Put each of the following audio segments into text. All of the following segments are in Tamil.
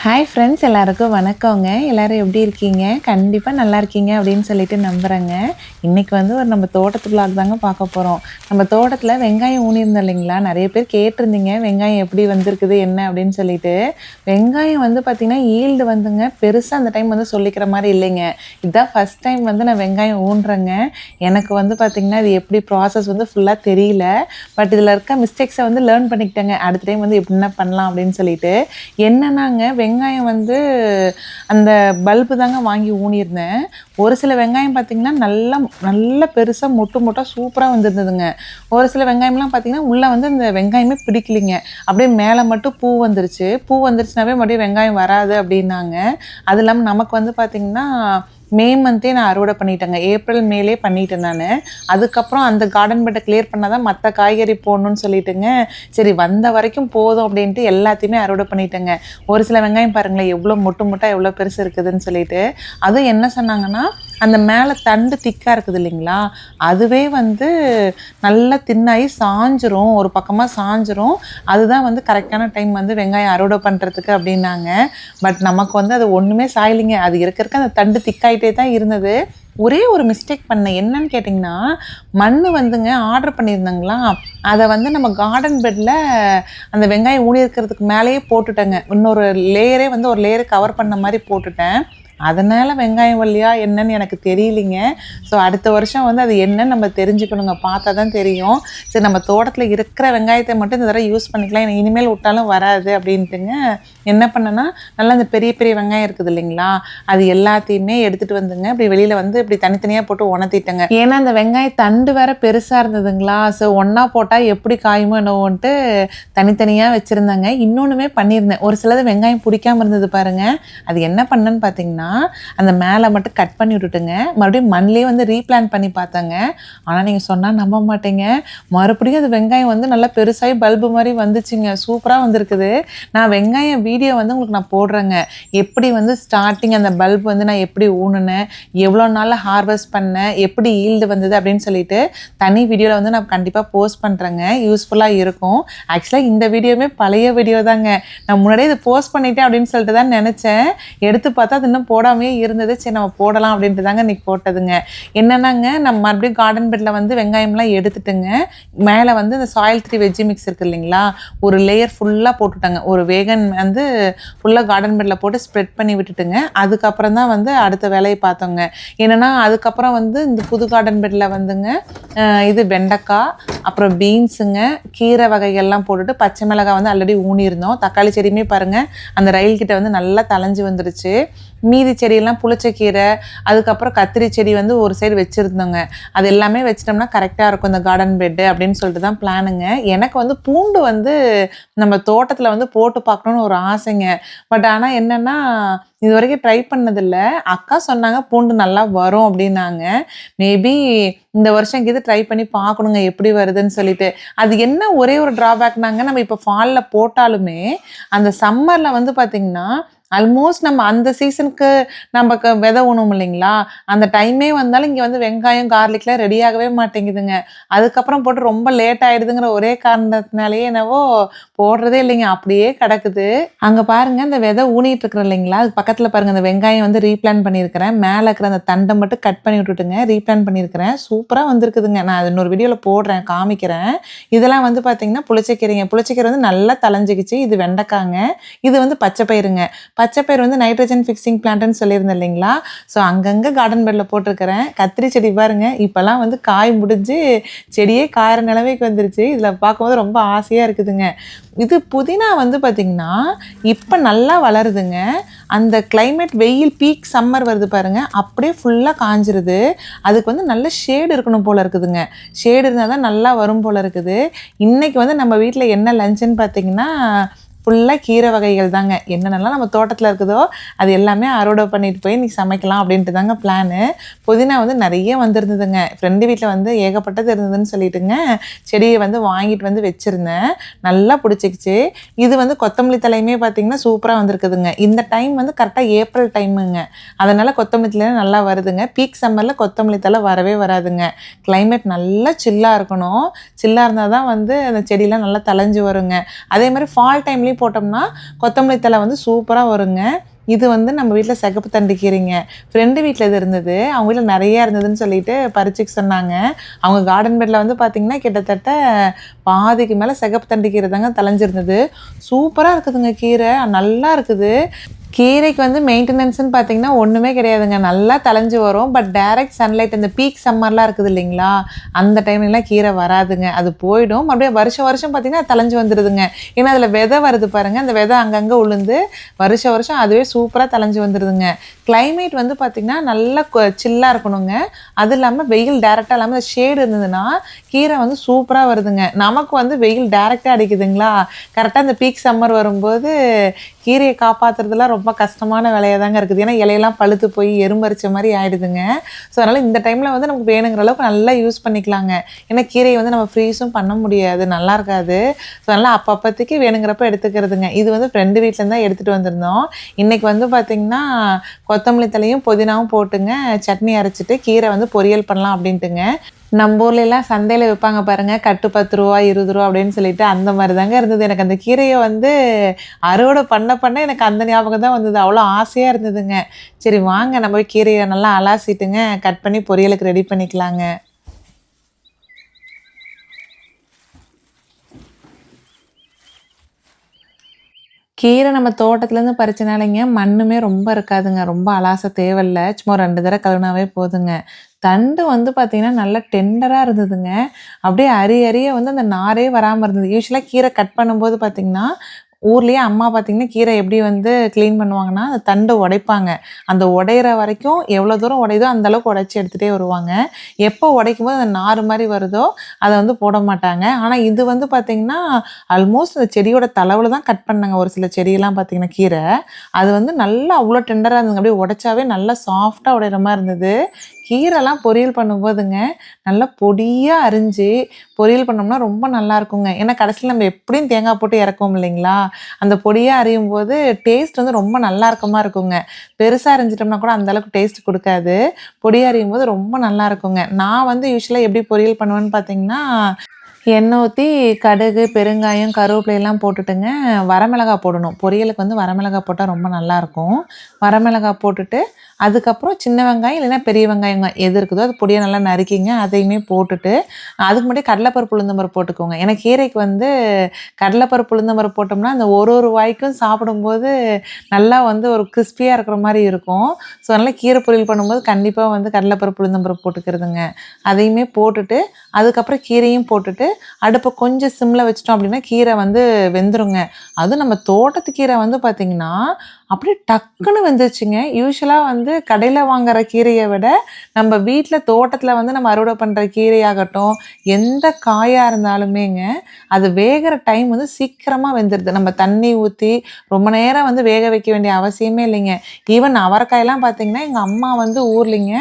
ஹாய் ஃப்ரெண்ட்ஸ், எல்லாருக்கும் வணக்கங்க. எல்லோரும் எப்படி இருக்கீங்க? கண்டிப்பாக நல்லா இருக்கீங்க அப்படின்னு சொல்லிட்டு நம்புகிறேங்க. இன்றைக்கி வந்து நம்ம தோட்டத்து விலாக் தாங்க பார்க்க போகிறோம். நம்ம தோட்டத்தில் வெங்காயம் ஊனியிருந்தோம் இல்லைங்களா? நிறைய பேர் கேட்டிருந்தீங்க வெங்காயம் எப்படி வந்திருக்குது என்ன அப்படின்னு சொல்லிட்டு. வெங்காயம் வந்து பார்த்திங்கன்னா ஈல்டு வந்துங்க பெருசாக அந்த டைம் வந்து சொல்லிக்கிற மாதிரி இல்லைங்க. இதுதான் ஃபஸ்ட் டைம் வந்து நான் வெங்காயம் ஊன்றேங்க. எனக்கு வந்து பார்த்திங்கன்னா இது எப்படி ப்ராசஸ் வந்து ஃபுல்லாக தெரியல. பட் இதில் இருக்க மிஸ்டேக்ஸை வந்து லேர்ன் பண்ணிக்கிட்டேங்க. அடுத்த டைம் வந்து எப்படின்னா பண்ணலாம் அப்படின்னு சொல்லிட்டு. என்னன்னாங்க வெங்காயம் வந்து அந்த பல்பு தாங்க வாங்கி ஊனியிருந்தேன். ஒரு சில வெங்காயம் பார்த்திங்கன்னா நல்ல பெருசாக மொட்டாக சூப்பராக வந்துருந்ததுங்க. ஒரு சில வெங்காயம்லாம் பார்த்திங்கன்னா உள்ளே வந்து அந்த வெங்காயமே பிடிக்கலிங்க. அப்படியே மேலே மட்டும் பூ வந்துருச்சுனாவே மறுபடியும் வெங்காயம் வராது அப்படின்னாங்க. அது இல்லாமல் நமக்கு வந்து பார்த்திங்கன்னா மே மந்த்தே நான் அறுவடை பண்ணிட்டேங்க. ஏப்ரல் மேலே பண்ணிட்டேன் நான். அதுக்கப்புறம் அந்த கார்டன் பெட்டை கிளியர் பண்ணால் தான் மற்ற காய்கறி போடணும்னு சொல்லிட்டுங்க. சரி வந்த வரைக்கும் போதும் அப்படின்ட்டு எல்லாத்தையுமே அறுவடை பண்ணிட்டேங்க. ஒரு சில வெங்காயம் பாருங்களேன் எவ்வளோ மொட்டாக எவ்வளோ பெருசு இருக்குதுன்னு சொல்லிட்டு. அதுவும் என்ன சொன்னாங்கன்னா அந்த மேலே தண்டு திக்காக இருக்குது இல்லைங்களா, அதுவே வந்து நல்லா தின்னாகி சாஞ்சிரும், ஒரு பக்கமாக சாஞ்சிரும். அதுதான் வந்து கரெக்டான டைம் வந்து வெங்காயம் அறுவடை பண்ணுறதுக்கு அப்படின்னாங்க. பட் நமக்கு வந்து அது ஒன்றுமே சாயலிங்க. அது இருக்க அந்த தண்டு திக்காயிட்டே தான் இருந்தது. ஒரே ஒரு மிஸ்டேக் பண்ணேன். என்னன்னு கேட்டிங்கன்னா, மண் வந்துங்க ஆர்டர் பண்ணியிருந்தாங்களா, அதை வந்து நம்ம கார்டன் பெட்டில் அந்த வெங்காயம் ஊனி இருக்கிறதுக்கு மேலேயே போட்டுட்டேங்க. இன்னொரு லேயரே வந்து ஒரு லேயரை கவர் பண்ண மாதிரி போட்டுட்டேன். அதனால் வெங்காயம் வல்லியா என்னன்னு எனக்கு தெரியலிங்க. ஸோ அடுத்த வருஷம் வந்து அது என்னன்னு நம்ம தெரிஞ்சுக்கணுங்க. பார்த்தா தான் தெரியும். சரி நம்ம தோட்டத்தில் இருக்கிற வெங்காயத்தை மட்டும் இந்த தடவை யூஸ் பண்ணிக்கலாம், எனக்கு இனிமேல் விட்டாலும் வராது அப்படின்ட்டுங்க என்ன பண்ணேன்னா, நல்லா அந்த பெரிய பெரிய வெங்காயம் இருக்குது இல்லைங்களா, அது எல்லாத்தையுமே எடுத்துகிட்டு வந்துங்க இப்படி வெளியில் வந்து இப்படி தனித்தனியாக போட்டு உணர்த்திட்டேங்க. ஏன்னா அந்த வெங்காயம் தண்டு வேறு பெருசாக இருந்ததுங்களா, ஸோ ஒன்றா போட்டால் எப்படி காயுமோ என்னவோன்ட்டு தனித்தனியாக வச்சுருந்தாங்க. இன்னொன்றுமே பண்ணியிருந்தேன். ஒரு சிலது வெங்காயம் பிடிக்காமல் இருந்தது பாருங்கள். அது என்ன பண்ணேன்னு பார்த்தீங்கன்னா, அந்த மேலே மட்டும் கட் பண்ணி விட்டுட்டுங்க மறுபடியும் மண்ணிலே வந்து ரீப்ளான்ட் பண்ணி பார்த்தாங்க. ஆனால் நீங்கள் சொன்னால் நம்ப மாட்டீங்க, மறுபடியும் அது வெங்காயம் வந்து நல்லா பெருசாகி பல்பு மாதிரி வந்துச்சுங்க. சூப்பராக வந்திருக்குது. நான் வெங்காயம் வீடியோ வந்து உங்களுக்கு நான் போடுறேங்க. எப்படி வந்து ஸ்டார்டிங் அந்த பல்பு வந்து நான் எப்படி ஊனுனேன், எவ்வளோ நாளில் ஹார்வெஸ்ட் பண்ணேன், எப்படி ஈல்டு வந்தது அப்படின்னு சொல்லிட்டு தனி வீடியோவில் வந்து நான் கண்டிப்பாக போஸ்ட் பண்ணுறேங்க. யூஸ்ஃபுல்லாக இருக்கும். ஆக்சுவலாக இந்த வீடியோவுமே பழைய வீடியோ தாங்க. நான் முன்னாடியே இது போஸ்ட் பண்ணிட்டேன் அப்படின்னு சொல்லிட்டு தான் நினச்சேன். எடுத்து பார்த்தா அது இன்னும் போடாமே இருந்தது. சரி நம்ம போடலாம் அப்படின்ட்டு தாங்க இன்றைக்கி போட்டதுங்க. என்னன்னாங்க, நம்ம மறுபடியும் கார்டன் பெட்டில் வந்து வெங்காயம்லாம் எடுத்துட்டுங்க மேலே வந்து இந்த சாயில் 3 வெஜ்ஜி மிக்ஸ் இருக்குது இல்லைங்களா, ஒரு லேயர் ஃபுல்லாக போட்டுட்டாங்க. ஒரு வேகன் வந்து ஃபுல்லாக கார்டன் பெட்டில் போட்டு ஸ்ப்ரெட் பண்ணி விட்டுட்டுங்க. அதுக்கப்புறம் தான் வந்து அடுத்த வேலையை பார்த்தோங்க. என்னென்னா அதுக்கப்புறம் வந்து இந்த புது கார்டன் பெட்டில் வந்துங்க இது வெண்டைக்காய், அப்புறம் பீன்ஸுங்க, கீரை வகைகள்லாம் போட்டுட்டு பச்சை மிளகாய் வந்து ஆல்ரெடி ஊனியிருந்தோம். தக்காளி செடியுமே பாருங்கள் அந்த ரயில்கிட்ட வந்து நல்லா தளைஞ்சு வந்துருச்சு. மீதி செடியெல்லாம் புளிச்சக்கீரை, அதுக்கப்புறம் கத்திரி செடி வந்து ஒரு சைடு வச்சுருந்தோங்க. அது எல்லாமே வச்சிட்டோம்னா கரெக்டாக இருக்கும் இந்த கார்டன் பெட்டு அப்படின்னு சொல்லிட்டு தான் பிளானுங்க. எனக்கு வந்து பூண்டு வந்து நம்ம தோட்டத்தில் வந்து போட்டு பார்க்கணுன்னு ஒரு ஆசைங்க. பட் ஆனால் என்னென்னா இது வரைக்கும் ட்ரை பண்ணதில்லை. அக்கா சொன்னாங்க பூண்டு நல்லா வரும் அப்படின்னாங்க. மேபி இந்த வருஷம் இது ட்ரை பண்ணி பார்க்கணுங்க எப்படி வருதுன்னு சொல்லிட்டு. அது என்ன ஒரே ஒரு ட்ராபேக்னாங்க, நம்ம இப்போ ஃபாலில் போட்டாலுமே அந்த சம்மரில் வந்து பார்த்திங்கன்னா ஆல்மோஸ்ட் நம்ம அந்த சீசனுக்கு நமக்கு விதை ஊனும் இல்லைங்களா, அந்த டைமே வந்தாலும் இங்கே வந்து வெங்காயம் கார்லிக்லாம் ரெடியாகவே மாட்டேங்குதுங்க. அதுக்கப்புறம் போட்டு ரொம்ப லேட் ஆகிடுதுங்கிற ஒரே காரணத்தினாலேயே என்னவோ போடுறதே இல்லைங்க, அப்படியே கிடக்குது. அங்கே பாருங்கள் இந்த விதை ஊனிட்டு இருக்கிறோம் இல்லைங்களா, அது பக்கத்தில் பாருங்கள் அந்த வெங்காயம் வந்து ரீப்ளான் பண்ணியிருக்கிறேன். மேலே இருக்கிற அந்த தண்டை மட்டும் கட் பண்ணி விட்டுட்டுங்க ரீப்ளான் பண்ணியிருக்கிறேன். சூப்பராக வந்திருக்குதுங்க. நான் அது இன்னொரு வீடியோவில் போடுறேன், காமிக்கிறேன். இதெல்லாம் வந்து பார்த்திங்கன்னா புளிச்சக்கீரை வந்து நல்லா தளைஞ்சிக்கிச்சு. இது வெண்டைக்காங்க, இது வந்து பச்சை பயிருங்க. பச்சை பயிர் வந்து நைட்ரஜன் ஃபிக்ஸிங் பிளான்ட்னு சொல்லியிருந்தேன் இல்லைங்களா, ஸோ அங்கங்கே கார்டன் பெட்டில் போட்டிருக்கிறேன். கத்திரி செடி பாருங்கள் இப்போல்லாம் வந்து காய் முடிஞ்சு செடியே காயிற நிலைமைக்கு வந்துருச்சு. இதில் பார்க்கும்போது ரொம்ப ஆசையாக இருக்குதுங்க. இது புதினா வந்து பார்த்திங்கன்னா இப்போ நல்லா வளருதுங்க. அந்த கிளைமேட் வெயில் பீக் சம்மர் வருது பாருங்கள், அப்படியே ஃபுல்லாக காஞ்சிருது. அதுக்கு வந்து நல்ல ஷேடு இருக்கணும் போல் இருக்குதுங்க. ஷேடு இருந்தால் தான் நல்லா வரும் போல் இருக்குது. இன்றைக்கி வந்து நம்ம வீட்டில் என்ன லஞ்சுன்னு பார்த்திங்கன்னா ஃபுல்லாக கீரை வகைகள் தாங்க. என்னென்னலாம் நம்ம தோட்டத்தில் இருக்குதோ அது எல்லாமே அறுவடை பண்ணிட்டு போய் இன்றைக்கி சமைக்கலாம் அப்படின்ட்டு தாங்க பிளானு. புதினா வந்து நிறைய வந்துருந்ததுங்க. ஃப்ரெண்டு வீட்டில் வந்து ஏகப்பட்டது இருந்ததுன்னு சொல்லிட்டுங்க செடியை வந்து வாங்கிட்டு வந்து வச்சுருந்தேன். நல்லா பிடிச்சிக்கிச்சு. இது வந்து கொத்தமல்லி தலையுமே பார்த்திங்கன்னா சூப்பராக வந்திருக்குதுங்க. இந்த டைம் வந்து கரெக்டாக ஏப்ரல் டைமுங்க, அதனால் கொத்தமல்லி தலை நல்லா வருதுங்க. பீக் சம்மரில் கொத்தமல்லி தலை வரவே வராதுங்க. கிளைமேட் நல்லா சில்லாக இருக்கணும். சில்லாக இருந்தால் தான் வந்து அந்த செடியெலாம் நல்லா தளைஞ்சு வருங்க. அதே மாதிரி ஃபால் டைம்லேயும் போட்டோம்னா கொத்தமல்லி தழை வந்து சூப்பராக வருங்க. இது வந்து நம்ம வீட்டில் சிகப்பு தண்டு கீரைங்க. ஃப்ரெண்டு வீட்டில் இது இருந்தது. அவங்க வீட்டில் நிறையா இருந்ததுன்னு சொல்லிட்டு பறிச்சுக்க சொன்னாங்க. அவங்க கார்டன் பெட்டில் வந்து பார்த்திங்கன்னா கிட்டத்தட்ட பாதிக்கு மேலே சிகப்பு தண்டு கீரை தாங்க தளைஞ்சிருந்தது. சூப்பராக இருக்குதுங்க கீரை, நல்லா இருக்குது. கீரைக்கு வந்து மெயின்டெனன்ஸ்ன்னு பார்த்தீங்கன்னா ஒன்றுமே கிடையாதுங்க. நல்லா தளைஞ்சு வரும். பட் டைரக்ட் சன்லைட் இந்த பீக் சம்மர்லாம் இருக்குது இல்லைங்களா, அந்த டைம்லலாம் கீரை வராதுங்க. அது போயிடும். மறுபடியும் வருஷம் வருஷம் பார்த்தீங்கன்னா தளைஞ்சு வந்துடுதுங்க. ஏன்னா அதில் விதை வருது பாருங்கள், அந்த விதை அங்கங்கே உளுந்து வருஷம் வருஷம் அதுவே சூப்பராக தளைஞ்சு வந்துடுதுங்க. கிளைமேட் வந்து பார்த்திங்கன்னா நல்லா சில்லாக இருக்கணுங்க. அது இல்லாமல் வெயில் டேரெக்டாக இல்லாமல் ஷேடு இருந்ததுன்னா கீரை வந்து சூப்பராக வருதுங்க. நமக்கு வந்து வெயில் டேரெக்டாக அடிக்குதுங்களா, கரெக்டாக இந்த பீக் சம்மர் வரும்போது கீரையை காப்பாற்றுறதுலாம் ரொம்ப கஷ்டமான வேலையாக தாங்க இருக்குது. ஏன்னா இலையெல்லாம் பழுத்து போய் எறும்பரிச்ச மாதிரி ஆகிடுதுங்க. ஸோ அதனால் இந்த டைமில் வந்து நமக்கு வேணுங்கிற அளவுக்கு நல்லா யூஸ் பண்ணிக்கலாங்க. ஏன்னா கீரையை வந்து நம்ம ஃப்ரீஸும் பண்ண முடியாது, நல்லா இருக்காது. ஸோ அதனால் அப்பப்போதைக்கு வேணுங்கிறப்ப எடுத்துக்கிறதுங்க. இது வந்து ஃப்ரெண்டு வீட்டிலேருந்து தான் எடுத்துகிட்டு வந்திருந்தோம். இன்றைக்கி வந்து பார்த்திங்கன்னா கொத்தமல்லி தழையும் புதினாவும் போட்டுங்க சட்னி அரைச்சிட்டு கீரை வந்து பொரியல் பண்ணலாம் அப்படின்ட்டுங்க. நம்ம ஊர்லலாம் சந்தையில் விற்பாங்க பாருங்கள், கட்டு 10 ரூபா 20 ரூபா அப்படின்னு சொல்லிட்டு, அந்த மாதிரி தாங்க இருந்தது. எனக்கு அந்த கீரையை வந்து அறுவடை பண்ண எனக்கு அந்த ஞாபகம் தான் வந்தது. அவ்வளோ ஆசையாக இருந்ததுங்க. சரி வாங்க நம்ம போய் கீரையை நல்லா அலாசிட்டுங்க கட் பண்ணி பொரியலுக்கு ரெடி பண்ணிக்கலாங்க. கீரை நம்ம தோட்டத்துலேருந்து பறிச்சனாலைங்க மண்ணுமே ரொம்ப இருக்காதுங்க. ரொம்ப அலாச தேவையில்ல. சும்மா 2 தடவை கழுவினாவே போதுங்க. தண்டு வந்து பார்த்திங்கன்னா நல்லா டெண்டராக இருந்ததுங்க. அப்படியே அரிய வந்து அந்த நாரே வராமல் இருந்தது. யூஸ்வலாக கீரை கட் பண்ணும்போது பார்த்திங்கன்னா ஊர்லேயே அம்மா பார்த்திங்கன்னா கீரை எப்படி வந்து க்ளீன் பண்ணுவாங்கன்னா, அந்த தண்டை உடைப்பாங்க. அந்த உடையிற வரைக்கும் எவ்வளோ தூரம் உடையுதோ அந்தளவுக்கு உடைச்சி எடுத்துகிட்டே வருவாங்க. எப்போ உடைக்கும்போது அந்த நார் மாதிரி வருதோ அதை வந்து போட மாட்டாங்க. ஆனால் இது வந்து பார்த்திங்கன்னா ஆல்மோஸ்ட் அந்த செடியோட தளவில் தான் கட் பண்ணாங்க. ஒரு சில செடியெல்லாம் பார்த்திங்கன்னா கீரை அது வந்து நல்லா அவ்வளோ டெண்டராக இருந்ததுங்க. அப்படியே உடைச்சாவே நல்லா சாஃப்டாக உடையிற மாதிரி இருந்தது. கீரைலாம் பொரியல் பண்ணும்போதுங்க நல்லா பொடியாக அரிஞ்சு பொரியல் பண்ணோம்னா ரொம்ப நல்லாயிருக்குங்க. ஏன்னா கடைசியில் நம்ம எப்படியும் தேங்காய் போட்டு இறக்குவோம் இல்லைங்களா, அந்த பொடியாக அரியும் போது டேஸ்ட் வந்து ரொம்ப நல்லா இருக்கமா இருக்குங்க. பெருசாக அரிஞ்சிட்டோம்னா கூட அந்தளவுக்கு டேஸ்ட் கொடுக்காது. பொடியாக அரியும் போது ரொம்ப நல்லா இருக்குங்க. நான் வந்து யூஸ்வலாக எப்படி பொரியல் பண்ணுவேன்னு பார்த்தீங்கன்னா, எண்ணெய் ஊற்றி கடுகு, பெருங்காயம், கருவேப்பிலையெல்லாம் போட்டுட்டுங்க வரமிளகாய் போடணும். பொரியலுக்கு வந்து வரமிளகாய் போட்டால் ரொம்ப நல்லாயிருக்கும். வரமிளகாய் போட்டுட்டு அதுக்கப்புறம் சின்ன வெங்காயம் இல்லைன்னா பெரிய வெங்காயங்க எது இருக்குதோ அது பொடியாக நல்லா நறுக்கிங்க. அதையுமே போட்டுட்டு அதுக்கு முன்னாடி கடலைப்பருப்பு உளுந்தம்பருப்பு போட்டுக்கோங்க. ஏன்னா கீரைக்கு வந்து கடலைப்பருப்பு உளுந்தம்பருப்பு போட்டோம்னா அந்த ஒரு வாய்க்கும் சாப்பிடும்போது நல்லா வந்து ஒரு கிறிஸ்பியாக இருக்கிற மாதிரி இருக்கும். ஸோ அதனால் கீரை பொரியல் பண்ணும்போது கண்டிப்பாக வந்து கடலைப்பருப்பு உளுந்தம்பருப்பு போட்டுக்கிறதுங்க. அதையுமே போட்டுட்டு அதுக்கப்புறம் கீரையும் போட்டுட்டு அடுப்பை கொஞ்சம் சிம்மில் வச்சிட்டோம் அப்படின்னா கீரை வந்து வெந்துருங்க. அதுவும் நம்ம தோட்டத்து கீரை வந்து பார்த்திங்கன்னா அப்படியே டக்குன்னு வெந்துருச்சுங்க. யூஸ்வலாக வந்து கடையில் வாங்குகிற கீரையை விட நம்ம வீட்டில் தோட்டத்தில் வந்து நம்ம அறுவடை பண்ணுற கீரையாகட்டும் எந்த காயாக இருந்தாலுமேங்க அது வேகிற டைம் வந்து சீக்கிரமாக வெந்துடுது. நம்ம தண்ணி ஊற்றி ரொம்ப நேரம் வந்து வேக வைக்க வேண்டிய அவசியமே இல்லைங்க. ஈவன் அவரைக்காயெல்லாம் பார்த்திங்கன்னா எங்கள் அம்மா வந்து ஊர்லிங்க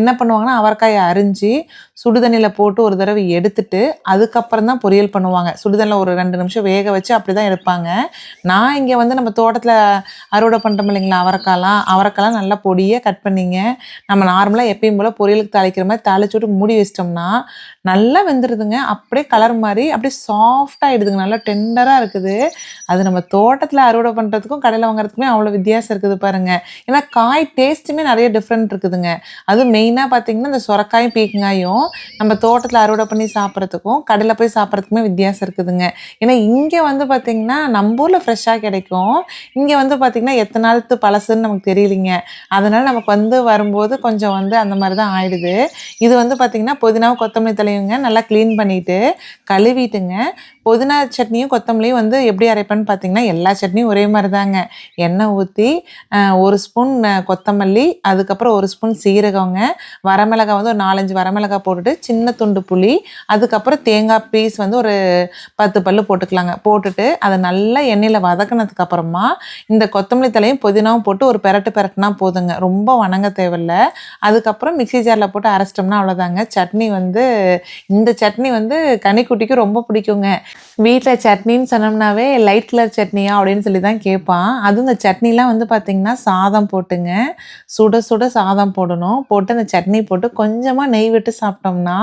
என்ன பண்ணுவாங்கன்னா அவரைக்காயை அரிஞ்சு சுடுதண்ணியில் போட்டு ஒரு தடவை எடுத்துட்டு அதுக்கப்புறம் தான் பொரியல் பண்ணுவாங்க. சுடுதண்ணியில் ஒரு 2 நிமிஷம் வேக வச்சு அப்படி தான் எடுப்பாங்க. நான் இங்கே வந்து நம்ம தோட்டத்தில் அறுவடை பண்ணுறோம் இல்லைங்களா, அவரைக்காலாம் நல்லா பொடியாக கட் பண்ணிங்க நம்ம நார்மலாக எப்பயும் போல் பொரியலுக்கு தாளிக்கிற மாதிரி தாளிச்சு விட்டு மூடி வச்சிட்டோம்னா நல்லா வெந்துடுதுங்க. அப்படியே கலர் மாதிரி அப்படியே சாஃப்டாகிடுதுங்க. நல்லா டெண்டராக இருக்குது. அது நம்ம தோட்டத்தில் அறுவடை பண்ணுறதுக்கும் கடையில் வாங்குறதுக்குமே அவ்வளோ வித்தியாசம் இருக்குது பாருங்கள். ஏன்னா காய் டேஸ்ட்டுமே நிறைய டிஃப்ரெண்ட் இருக்குதுங்க. அதுவும் மெயினாக பார்த்திங்கன்னா இந்த சொரக்காயும் பீக்கங்காயும் நம்ம தோட்டத்தில் அறுவடை பண்ணி சாப்பிட்றதுக்கும் கடையில் போய் சாப்பிட்றதுக்குமே வித்தியாசம் இருக்குதுங்க. ஏன்னா இங்கே வந்து பார்த்திங்கன்னா நம்ம ஊரில் ஃப்ரெஷ்ஷாக கிடைக்கும். இங்கே வந்து பார்த்திங்கன்னா எத்தனை நாளுக்கு பழசுன்னு நமக்கு தெரியலிங்க. அதனால் நமக்கு வந்து வரும்போது கொஞ்சம் வந்து அந்த மாதிரி தான் ஆயிடுது. இது வந்து பார்த்திங்கன்னா புதினாவும் கொத்தமல்லி தலையுங்க நல்லா க்ளீன் பண்ணிவிட்டு கழுவிட்டுங்க புதினா சட்னியும் கொத்தமல்லியும் வந்து எப்படி அரைப்பேன்னு பார்த்தீங்கன்னா எல்லா சட்னியும் ஒரே மாதிரி தாங்க. எண்ணெய் ஊற்றி 1 ஸ்பூன் கொத்தமல்லி, அதுக்கப்புறம் 1 ஸ்பூன் சீரகங்க, வரமிளகாய் வந்து ஒரு 4-5 வரமிளகாய் போட்டுட்டு சின்ன துண்டு புளி, அதுக்கப்புறம் தேங்காய் பீஸ் வந்து ஒரு 10 பல்லு போட்டுக்கலாங்க. போட்டுட்டு அதை நல்லா எண்ணெயில் வதக்கினதுக்கப்புறமா இந்த கொத்தமல்லி தலையும் புதினாவும் போட்டு ஒரு பெரட்டுனா போதுங்க. ரொம்ப வணங்க தேவையில்ல. அதுக்கப்புறம் மிக்ஸி ஜாரில் போட்டு அரைச்சிட்டோம்னா அவ்வளோதாங்க. சட்னி வந்து இந்த சட்னி வந்து கனிக்குட்டிக்கு ரொம்ப பிடிக்குங்க. வீட்ல சட்னின்னு சொன்னோம்னாவே லைட் கலர் சட்னியா அப்படின்னு சொல்லி தான் கேட்பான். அதுவும் இந்த சட்னிலாம் வந்து பார்த்திங்கன்னா சாதம் போட்டுங்க. சுட சுட சாதம் போடணும். போட்டு அந்த சட்னி போட்டு கொஞ்சமா நெய் விட்டு சாப்பிட்டோம்னா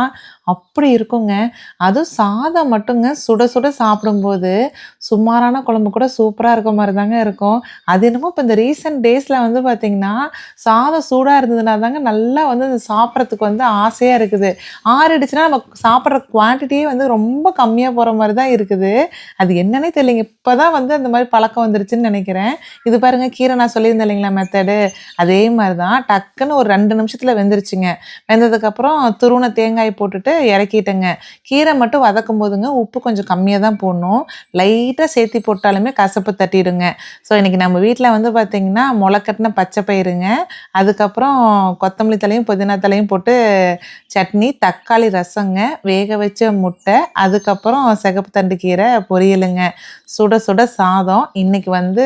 அப்படி இருக்குங்க. அதுவும் சாதம் மட்டுங்க சுட சுட சாப்பிடும்போது சுமாரான குழம்பு கூட சூப்பரா இருக்க மாரி தாங்க இருக்கும். அது என்னமோ இப்ப இந்த ரீசென்ட் டேஸ்ல வந்து பார்த்திங்கன்னா, சாதம் சூடா இருந்ததுனா தாங்க நல்லா வந்து அது சாப்பிட்றதுக்கு வந்து ஆசையா இருக்குது. ஆறிடுச்சுன்னா நம்ம சாப்பிட்ற குவான்டிட்டியே வந்து ரொம்ப கம்மியா போற மாரி தான் இருக்குது. அது என்னன்னே தெரியலைங்க. இப்ப தான் வந்து அந்த மாரி பழக்கம் வந்துருச்சுன்னு நெனைக்கிறேன். இது பாருங்க கீரை நான் சொல்லியிருந்தேன் இல்லைங்களா மெத்தடு, அதே மாரி தான் டக்குன்னு ஒரு 2 நிமிஷத்துல வெந்துருச்சுங்க. வெந்ததுக்கப்புறம் துருவுன தேங்காய் போட்டுட்டு இறக்கிட்டேங்க. கீரை மட்டும் வதக்கும் போதுங்க உப்பு கொஞ்சம் கம்மியா தான் போடணும். லைட்டா சேர்த்தி போட்டாலுமே கசப்பு தட்டிடுங்க. ஸோ இன்னைக்கு நம்ம வீட்ல வந்து பார்த்தீங்கன்னா, மொளக்கட்டின பச்சை பயிறுங்க, அதுக்கப்புறம் கொத்தமல்லி தழையும், புதினா தழையும் போட்டு சட்னி, தக்காளி ரசங்க, வேக வச்ச முட்டை, அதுக்கப்புறம் சிகப்பு தண்டு கீரை பொரியலுங்க. சுட சுட சாதம். இன்னைக்கு வந்து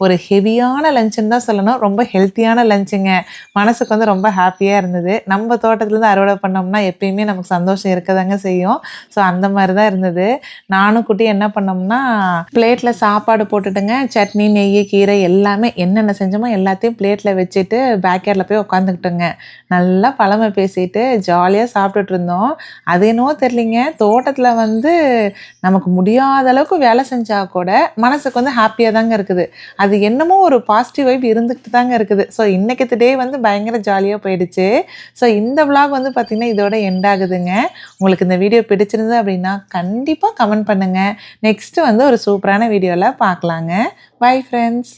ஒரு ஹெவியான லஞ்சுன்னு தான் சொல்லணும். ரொம்ப ஹெல்த்தியான லஞ்சுங்க. மனசுக்கு வந்து ரொம்ப ஹாப்பியா இருந்தது. நம்ம தோட்டத்துலேருந்து அறுவடை பண்ணோம்னா எப்பயுமே நமக்கு சந்தோஷம் இருக்கதாங்க செய்யும். ஸோ அந்த மாரி தான் இருந்தது. நானும் குட்டியும் என்ன பண்ணோம்னா, பிளேட்ல சாப்பாடு போட்டுட்டுங்க, சட்னி, நெய்யி, கீரை எல்லாமே என்னென்ன செஞ்சோமோ எல்லாத்தையும் பிளேட்ல வச்சுட்டு பேக்யார்ட்ல போய் உட்காந்துக்கிட்டோங்க. நல்லா பழமை பேசிட்டு ஜாலியா சாப்பிட்டுட்டு இருந்தோம். அது என்னவோ தெரியலைங்க, தோட்டத்தில வந்து நமக்கு முடியாத அளவுக்கு வேலை செஞ்சா கூட மனசுக்கு வந்து ஹாப்பியா தாங்க இருக்குது. அது என்னமோ ஒரு பாசிட்டிவ் வைப் இருந்துகிட்டு தாங்க இருக்குது. ஸோ இன்னைக்கு டே வந்து பயங்கர ஜாலியா போயிடுச்சு. ஸோ இந்த விளாக் வந்து பார்த்தீங்கன்னா, இதோட எண்ட் ஆகுதுங்க. உங்களுக்கு இந்த வீடியோ பிடிச்சிருந்தது அப்படின்னா, கண்டிப்பா கமெண்ட் பண்ணுங்க. நெக்ஸ்ட் வந்து ஒரு சூப்பரான வீடியோல பார்க்கலாங்க. Bye friends.